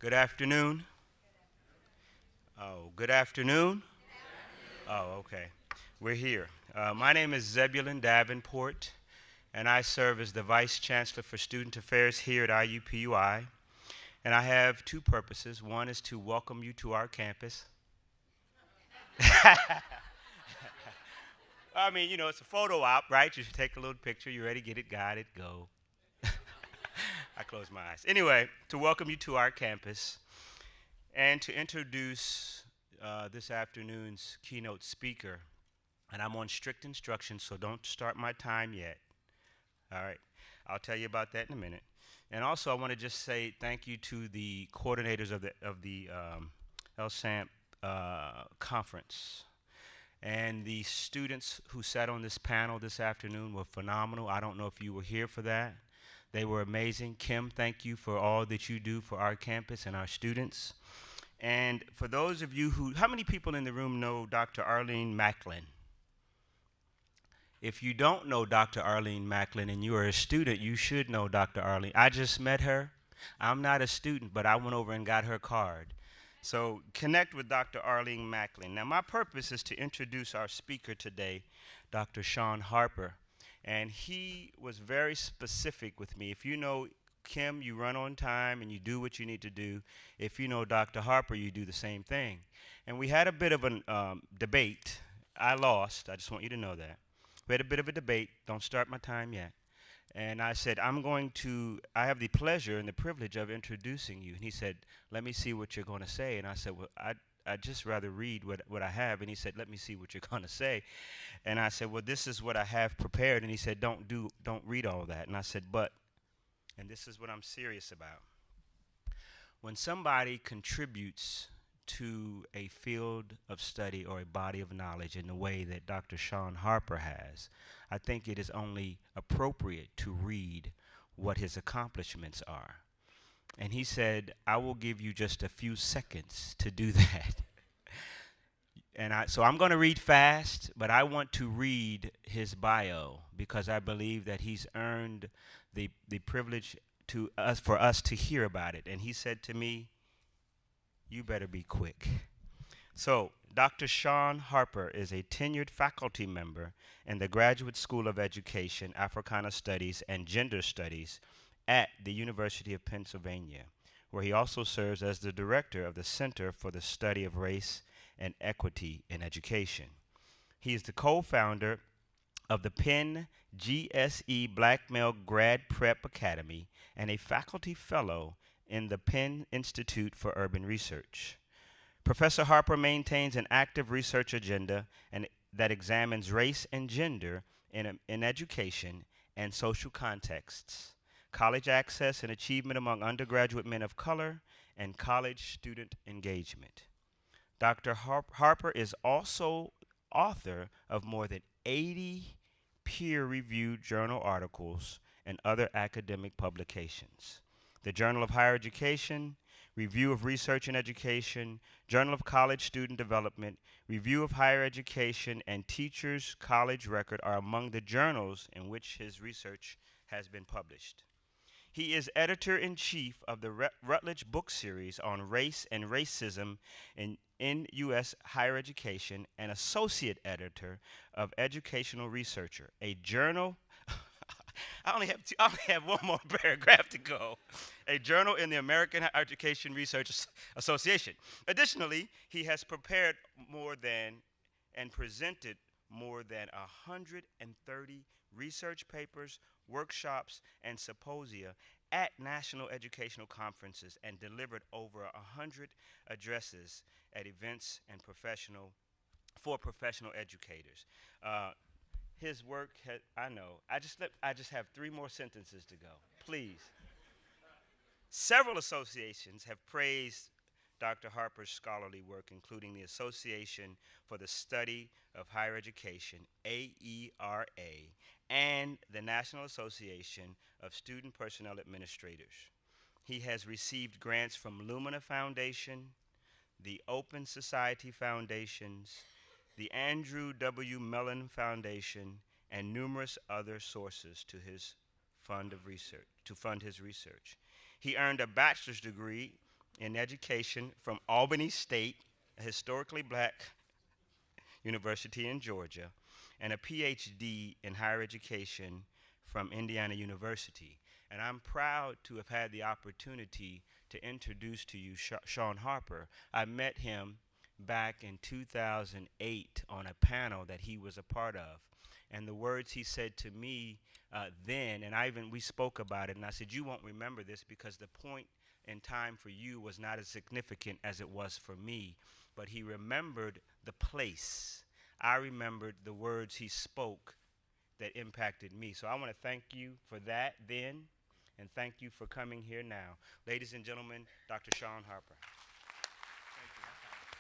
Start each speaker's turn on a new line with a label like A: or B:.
A: Good afternoon. Oh, good afternoon. Oh, okay. We're here. My name is Zebulon Davenport, and I serve as the Vice Chancellor for Student Affairs here at IUPUI. And I have two purposes. One is to welcome you to our campus. I mean, it's a photo op, right? You should take a little picture. You ready? Get it, got it, go. I close my eyes. Anyway, to welcome you to our campus and to introduce this afternoon's keynote speaker. And I'm on strict instructions, so don't start my time yet. All right. I'll tell you about that in a minute. And also, I want to just say thank you to the coordinators of the LSAMP conference. And the students who sat on this panel this afternoon were phenomenal. I don't know if you were here for that. They were amazing. Kim, thank you for all that you do for our campus and our students. And for those of you how many people in the room know Dr. Arlene Macklin? If you don't know Dr. Arlene Macklin and you are a student, you should know Dr. Arlene. I just met her. I'm not a student, but I went over and got her card. So connect with Dr. Arlene Macklin. Now, my purpose is to introduce our speaker today, Dr. Shaun Harper. And he was very specific with me. If you know Kim, you run on time and you do what you need to do. If you know Dr. Harper, you do the same thing. And we had a bit of a debate. I lost. I just want you to know that. We had a bit of a debate. Don't start my time yet. And I said, I have the pleasure and the privilege of introducing you. And he said, let me see what you're going to say. And I said, well, I'd just rather read what I have. And he said, let me see what you're going to say. And I said, well, this is what I have prepared. And he said, don't read all that. And I said, and this is what I'm serious about. When somebody contributes to a field of study or a body of knowledge in the way that Dr. Shaun Harper has, I think it is only appropriate to read what his accomplishments are. And he said, I will give you just a few seconds to do that. So I'm going to read fast, but I want to read his bio because I believe that he's earned the privilege for us to hear about it. And he said to me, you better be quick. So, Dr. Shaun Harper is a tenured faculty member in the Graduate School of Education, Africana Studies, and Gender Studies at the University of Pennsylvania, where he also serves as the director of the Center for the Study of Race and Equity in Education. He is the co-founder of the Penn GSE Black Male Grad Prep Academy and a faculty fellow in the Penn Institute for Urban Research. Professor Harper maintains an active research agenda that examines race and gender in education and social contexts, college access and achievement among undergraduate men of color, and college student engagement. Dr. Harper is also author of more than 80 peer-reviewed journal articles and other academic publications. The Journal of Higher Education, Review of Research in Education, Journal of College Student Development, Review of Higher Education, and Teachers College Record are among the journals in which his research has been published. He is editor-in-chief of the Rutledge book series on race and racism in U.S. higher education and associate editor of Educational Researcher, a journal I only have one more paragraph to go. A journal in the American Education Research Association. Additionally, he has prepared and presented more than 130 research papers, workshops, and symposia at national educational conferences and delivered over 100 addresses at events and for professional educators. His work, I know. I just have 3 more sentences to go. Please. Several associations have praised Dr. Harper's scholarly work, including the Association for the Study of Higher Education, AERA, and the National Association of Student Personnel Administrators. He has received grants from Lumina Foundation, the Open Society Foundations, the Andrew W. Mellon Foundation, and numerous other sources to fund his research. He earned a bachelor's degree in education from Albany State, a historically black university in Georgia, and a PhD in higher education from Indiana University. And I'm proud to have had the opportunity to introduce to you Shaun Harper. I met him back in 2008 on a panel that he was a part of. And the words he said to me then, and we spoke about it, and I said, you won't remember this because the point in time for you was not as significant as it was for me. But he remembered the place. I remembered the words he spoke that impacted me. So I want to thank you for that then, and thank you for coming here now. Ladies and gentlemen, Dr. Shaun Harper.